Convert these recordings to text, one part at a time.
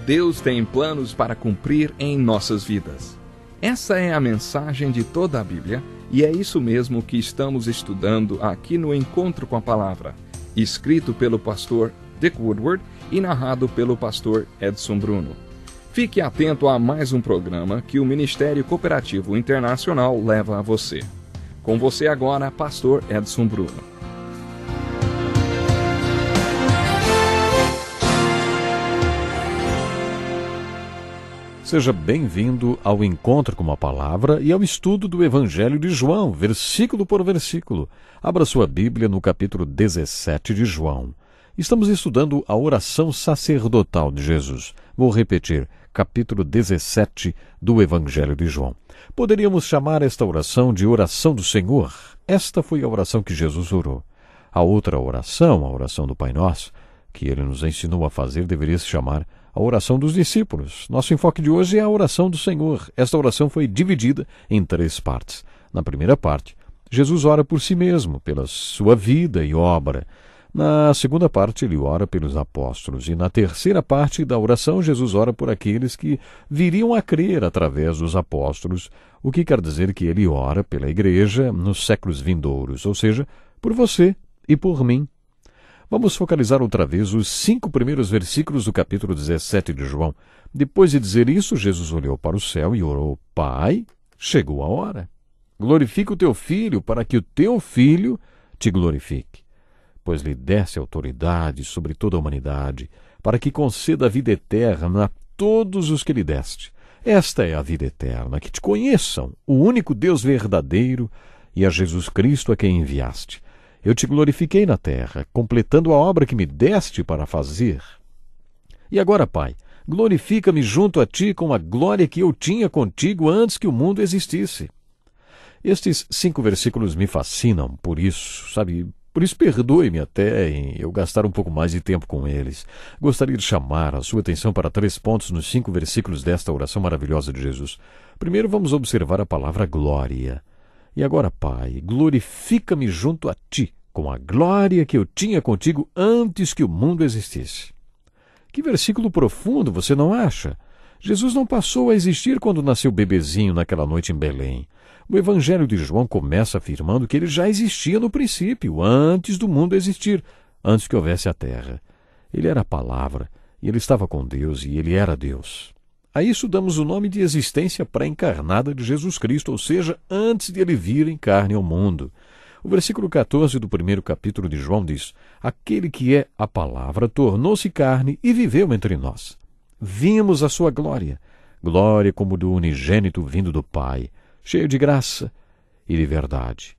Deus tem planos para cumprir em nossas vidas. Essa é a mensagem de toda a Bíblia e é isso mesmo que estamos estudando aqui no Encontro com a Palavra, escrito pelo pastor Dick Woodward e narrado pelo pastor Edson Bruno. Fique atento a mais um programa que o Ministério Cooperativo Internacional leva a você. Com você agora, pastor Edson Bruno. Seja bem-vindo ao Encontro com a Palavra e ao estudo do Evangelho de João, versículo por versículo. Abra sua Bíblia no capítulo 17 de João. Estamos estudando a oração sacerdotal de Jesus. Vou repetir, capítulo 17 do Evangelho de João. Poderíamos chamar esta oração de oração do Senhor. Esta foi a oração que Jesus orou. A outra oração, a oração do Pai Nosso, que ele nos ensinou a fazer, deveria se chamar a oração dos discípulos. Nosso enfoque de hoje é a oração do Senhor. Esta oração foi dividida em 3 partes. Na primeira parte, Jesus ora por si mesmo, pela sua vida e obra. Na segunda parte, ele ora pelos apóstolos. E na terceira parte da oração, Jesus ora por aqueles que viriam a crer através dos apóstolos, o que quer dizer que ele ora pela igreja nos séculos vindouros, ou seja, por você e por mim. Vamos focalizar outra vez os 5 primeiros versículos do capítulo 17 de João. Depois de dizer isso, Jesus olhou para o céu e orou: Pai, chegou a hora. Glorifica o teu Filho, para que o teu Filho te glorifique. Pois lhe desse autoridade sobre toda a humanidade, para que conceda a vida eterna a todos os que lhe deste. Esta é a vida eterna, que te conheçam, o único Deus verdadeiro, e a Jesus Cristo a quem enviaste. Eu te glorifiquei na terra, completando a obra que me deste para fazer. E agora, Pai, glorifica-me junto a ti com a glória que eu tinha contigo antes que o mundo existisse. Estes 5 versículos me fascinam, por isso, por isso perdoe-me até em eu gastar um pouco mais de tempo com eles. Gostaria de chamar a sua atenção para 3 pontos nos 5 versículos desta oração maravilhosa de Jesus. Primeiro, vamos observar a palavra glória. E agora, Pai, glorifica-me junto a ti, com a glória que eu tinha contigo antes que o mundo existisse. Que versículo profundo, você não acha? Jesus não passou a existir quando nasceu bebezinho naquela noite em Belém. O Evangelho de João começa afirmando que ele já existia no princípio, antes do mundo existir, antes que houvesse a terra. Ele era a palavra, e ele estava com Deus, e ele era Deus. A isso damos o nome de existência pré-encarnada de Jesus Cristo, ou seja, antes de ele vir em carne ao mundo. O versículo 14 do primeiro capítulo de João diz: Aquele que é a palavra tornou-se carne e viveu entre nós. Vimos a sua glória, glória como do unigênito vindo do Pai, cheio de graça e de verdade.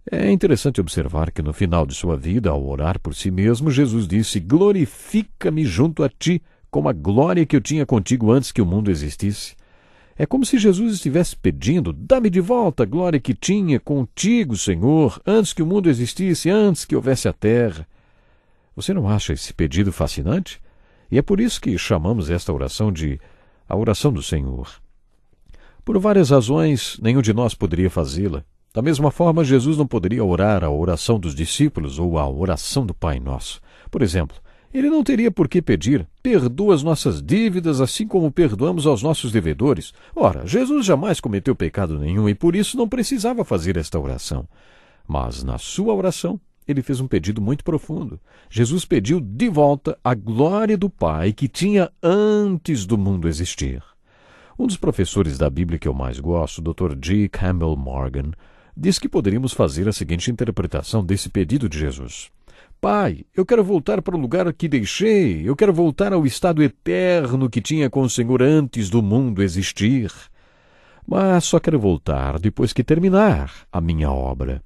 É interessante observar que no final de sua vida, ao orar por si mesmo, Jesus disse: Glorifica-me junto a ti, com a glória que eu tinha contigo antes que o mundo existisse. É como se Jesus estivesse pedindo: dá-me de volta a glória que tinha contigo, Senhor, antes que o mundo existisse, antes que houvesse a terra. Você não acha esse pedido fascinante? E é por isso que chamamos esta oração de a oração do Senhor. Por várias razões, nenhum de nós poderia fazê-la. Da mesma forma, Jesus não poderia orar a oração dos discípulos ou a oração do Pai Nosso. Por exemplo, ele não teria por que pedir: perdoa as nossas dívidas assim como perdoamos aos nossos devedores. Ora, Jesus jamais cometeu pecado nenhum e por isso não precisava fazer esta oração. Mas na sua oração, ele fez um pedido muito profundo. Jesus pediu de volta a glória do Pai que tinha antes do mundo existir. Um dos professores da Bíblia que eu mais gosto, o Dr. G. Campbell Morgan, diz que poderíamos fazer a seguinte interpretação desse pedido de Jesus: Pai, eu quero voltar para o lugar que deixei, eu quero voltar ao estado eterno que tinha com o Senhor antes do mundo existir. Mas só quero voltar depois que terminar a minha obra.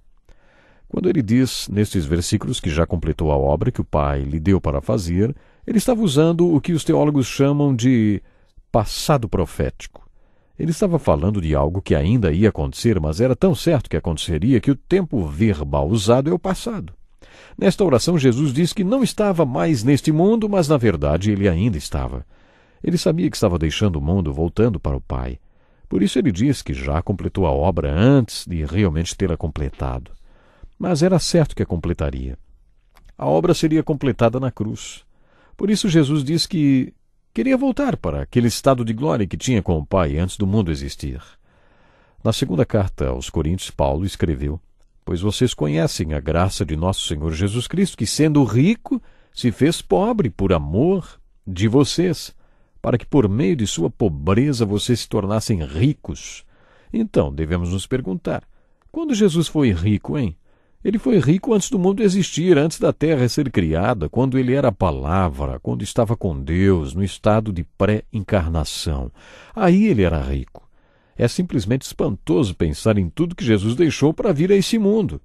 Quando ele diz nestes versículos que já completou a obra que o Pai lhe deu para fazer, ele estava usando o que os teólogos chamam de passado profético. Ele estava falando de algo que ainda ia acontecer, mas era tão certo que aconteceria que o tempo verbal usado é o passado. Nesta oração, Jesus diz que não estava mais neste mundo, mas na verdade ele ainda estava. Ele sabia que estava deixando o mundo, voltando para o Pai. Por isso ele diz que já completou a obra antes de realmente tê-la completado. Mas era certo que a completaria. A obra seria completada na cruz. Por isso Jesus diz que Queria voltar para aquele estado de glória que tinha com o Pai antes do mundo existir. Na segunda carta aos Coríntios, Paulo escreveu: Pois vocês conhecem a graça de nosso Senhor Jesus Cristo, que, sendo rico, se fez pobre por amor de vocês, para que por meio de sua pobreza vocês se tornassem ricos. Então, devemos nos perguntar, quando Jesus foi rico, hein? Ele foi rico antes do mundo existir, antes da terra ser criada, quando ele era a palavra, quando estava com Deus, no estado de pré-encarnação. Aí ele era rico. É simplesmente espantoso pensar em tudo que Jesus deixou para vir a esse mundo.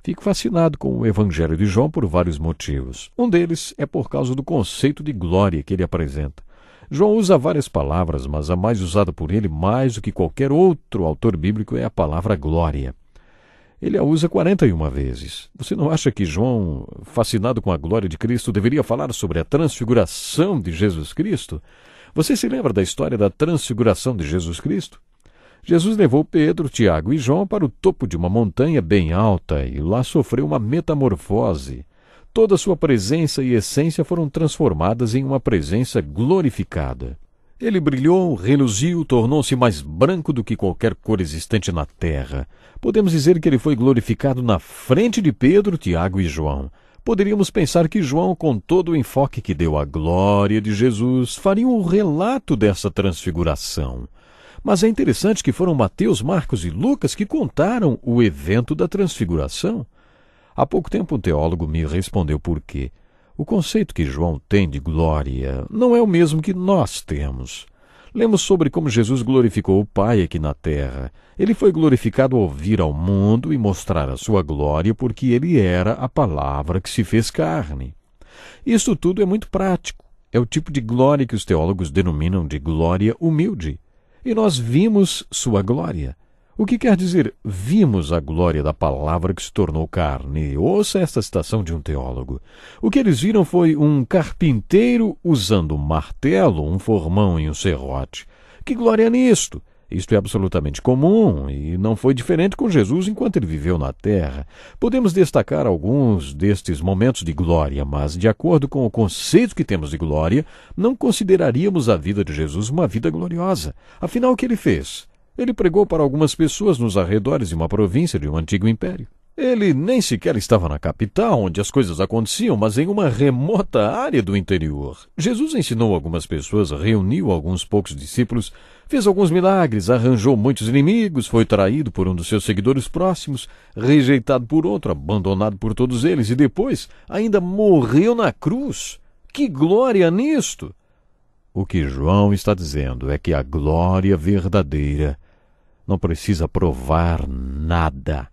Fico fascinado com o Evangelho de João por vários motivos. Um deles é por causa do conceito de glória que ele apresenta. João usa várias palavras, mas a mais usada por ele, mais do que qualquer outro autor bíblico, é a palavra glória. Ele a usa 41 vezes. Você não acha que João, fascinado com a glória de Cristo, deveria falar sobre a transfiguração de Jesus Cristo? Você se lembra da história da transfiguração de Jesus Cristo? Jesus levou Pedro, Tiago e João para o topo de uma montanha bem alta e lá sofreu uma metamorfose. Toda sua presença e essência foram transformadas em uma presença glorificada. Ele brilhou, reluziu, tornou-se mais branco do que qualquer cor existente na terra. Podemos dizer que ele foi glorificado na frente de Pedro, Tiago e João. Poderíamos pensar que João, com todo o enfoque que deu à glória de Jesus, faria um relato dessa transfiguração. Mas é interessante que foram Mateus, Marcos e Lucas que contaram o evento da transfiguração. Há pouco tempo um teólogo me respondeu por quê. O conceito que João tem de glória não é o mesmo que nós temos. Lemos sobre como Jesus glorificou o Pai aqui na terra. Ele foi glorificado ao vir ao mundo e mostrar a sua glória porque ele era a palavra que se fez carne. Isso tudo é muito prático. É o tipo de glória que os teólogos denominam de glória humilde. E nós vimos sua glória. O que quer dizer vimos a glória da palavra que se tornou carne? Ouça esta citação de um teólogo. O que eles viram foi um carpinteiro usando um martelo, um formão e um serrote. Que glória é nisto? Isto é absolutamente comum e não foi diferente com Jesus enquanto ele viveu na terra. Podemos destacar alguns destes momentos de glória, mas, de acordo com o conceito que temos de glória, não consideraríamos a vida de Jesus uma vida gloriosa. Afinal, o que ele fez? Ele pregou para algumas pessoas nos arredores de uma província de um antigo império. Ele nem sequer estava na capital, onde as coisas aconteciam, mas em uma remota área do interior. Jesus ensinou algumas pessoas, reuniu alguns poucos discípulos, fez alguns milagres, arranjou muitos inimigos, foi traído por um dos seus seguidores próximos, rejeitado por outro, abandonado por todos eles e depois ainda morreu na cruz. Que glória nisto! O que João está dizendo é que a glória verdadeira não precisa provar nada.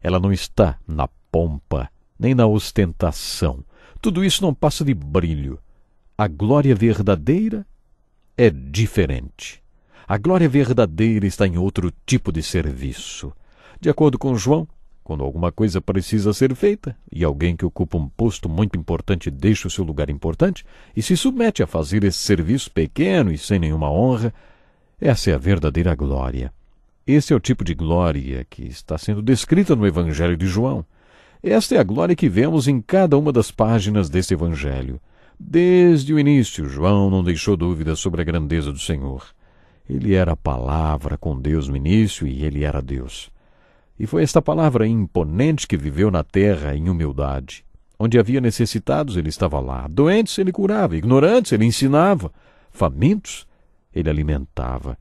Ela não está na pompa, nem na ostentação. Tudo isso não passa de brilho. A glória verdadeira é diferente. A glória verdadeira está em outro tipo de serviço. De acordo com João, quando alguma coisa precisa ser feita e alguém que ocupa um posto muito importante deixa o seu lugar importante e se submete a fazer esse serviço pequeno e sem nenhuma honra, essa é a verdadeira glória. Esse é o tipo de glória que está sendo descrita no Evangelho de João. Esta é a glória que vemos em cada uma das páginas deste Evangelho. Desde o início, João não deixou dúvidas sobre a grandeza do Senhor. Ele era a palavra com Deus no início e ele era Deus. E foi esta palavra imponente que viveu na terra em humildade. Onde havia necessitados, ele estava lá. Doentes, ele curava. Ignorantes, ele ensinava. Famintos, ele alimentava.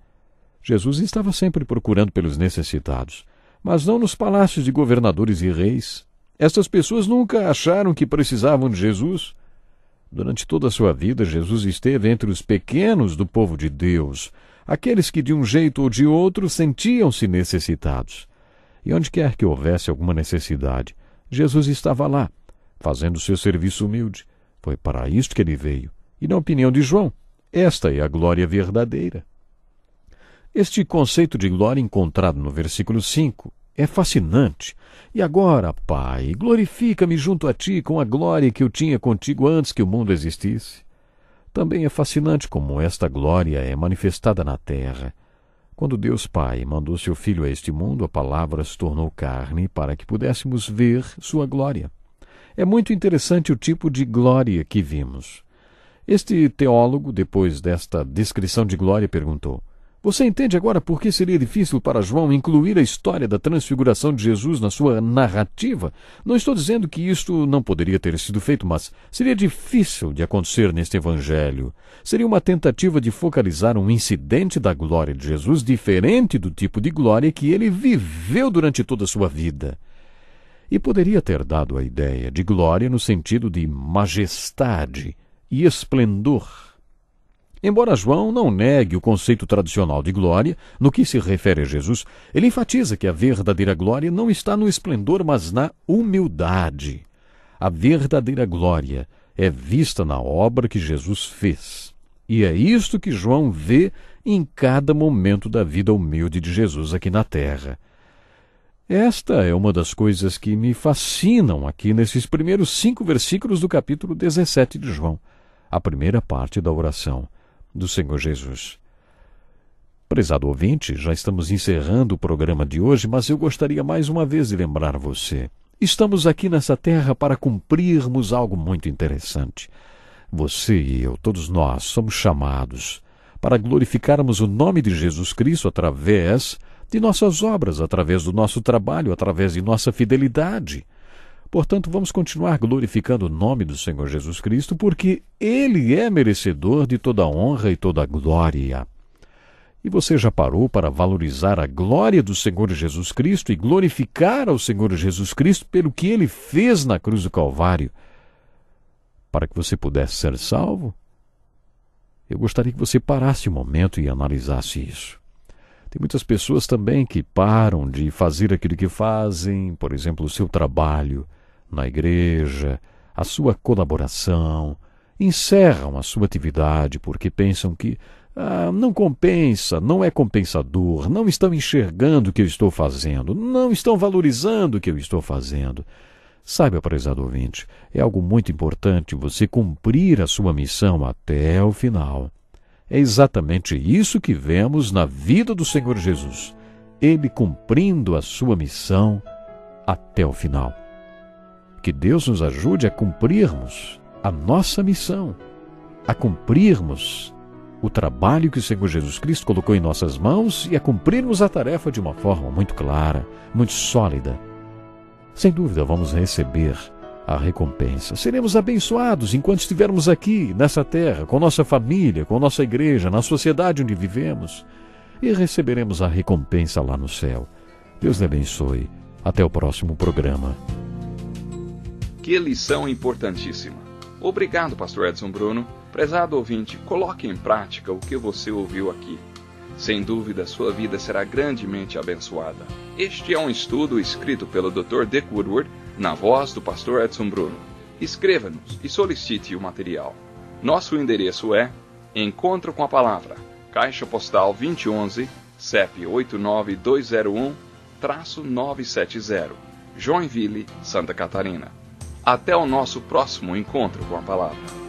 Jesus estava sempre procurando pelos necessitados, mas não nos palácios de governadores e reis. Estas pessoas nunca acharam que precisavam de Jesus. Durante toda a sua vida, Jesus esteve entre os pequenos do povo de Deus, aqueles que de um jeito ou de outro sentiam-se necessitados. E onde quer que houvesse alguma necessidade, Jesus estava lá, fazendo seu serviço humilde. Foi para isto que ele veio. E na opinião de João, esta é a glória verdadeira. Este conceito de glória encontrado no versículo 5 é fascinante. E agora, Pai, glorifica-me junto a Ti com a glória que eu tinha contigo antes que o mundo existisse. Também é fascinante como esta glória é manifestada na terra. Quando Deus Pai mandou seu Filho a este mundo, a palavra se tornou carne para que pudéssemos ver sua glória. É muito interessante o tipo de glória que vimos. Este teólogo, depois desta descrição de glória, perguntou: você entende agora por que seria difícil para João incluir a história da transfiguração de Jesus na sua narrativa? Não estou dizendo que isto não poderia ter sido feito, mas seria difícil de acontecer neste evangelho. Seria uma tentativa de focalizar um incidente da glória de Jesus diferente do tipo de glória que ele viveu durante toda a sua vida. E poderia ter dado a ideia de glória no sentido de majestade e esplendor. Embora João não negue o conceito tradicional de glória, no que se refere a Jesus, ele enfatiza que a verdadeira glória não está no esplendor, mas na humildade. A verdadeira glória é vista na obra que Jesus fez. E é isto que João vê em cada momento da vida humilde de Jesus aqui na terra. Esta é uma das coisas que me fascinam aqui nesses primeiros 5 versículos do capítulo 17 de João, a primeira parte da oração do Senhor Jesus. Prezado ouvinte, já estamos encerrando o programa de hoje, mas eu gostaria mais uma vez de lembrar você. Estamos aqui nessa terra para cumprirmos algo muito interessante. Você e eu, todos nós, somos chamados para glorificarmos o nome de Jesus Cristo através de nossas obras, através do nosso trabalho, através de nossa fidelidade. Portanto, vamos continuar glorificando o nome do Senhor Jesus Cristo, porque Ele é merecedor de toda a honra e toda a glória. E você já parou para valorizar a glória do Senhor Jesus Cristo e glorificar ao Senhor Jesus Cristo pelo que Ele fez na cruz do Calvário, para que você pudesse ser salvo? Eu gostaria que você parasse um momento e analisasse isso. Tem muitas pessoas também que param de fazer aquilo que fazem, por exemplo, o seu trabalho na igreja, a sua colaboração, encerram a sua atividade porque pensam que não compensa, não é compensador, não estão enxergando o que eu estou fazendo, não estão valorizando o que eu estou fazendo. Saiba, prezado ouvinte, é algo muito importante você cumprir a sua missão até o final. É exatamente isso que vemos na vida do Senhor Jesus, Ele cumprindo a sua missão até o final. Que Deus nos ajude a cumprirmos a nossa missão, a cumprirmos o trabalho que o Senhor Jesus Cristo colocou em nossas mãos e a cumprirmos a tarefa de uma forma muito clara, muito sólida. Sem dúvida, vamos receber a recompensa. Seremos abençoados enquanto estivermos aqui, nessa terra, com nossa família, com nossa igreja, na sociedade onde vivemos, e receberemos a recompensa lá no céu. Deus lhe abençoe. Até o próximo programa. Que lição importantíssima. Obrigado, pastor Edson Bruno. Prezado ouvinte, coloque em prática o que você ouviu aqui. Sem dúvida, sua vida será grandemente abençoada. Este é um estudo escrito pelo Dr. Dick Woodward, na voz do pastor Edson Bruno. Escreva-nos e solicite o material. Nosso endereço é Encontro com a Palavra, Caixa Postal 2011, CEP 89201-970, Joinville, Santa Catarina. Até o nosso próximo Encontro com a Palavra.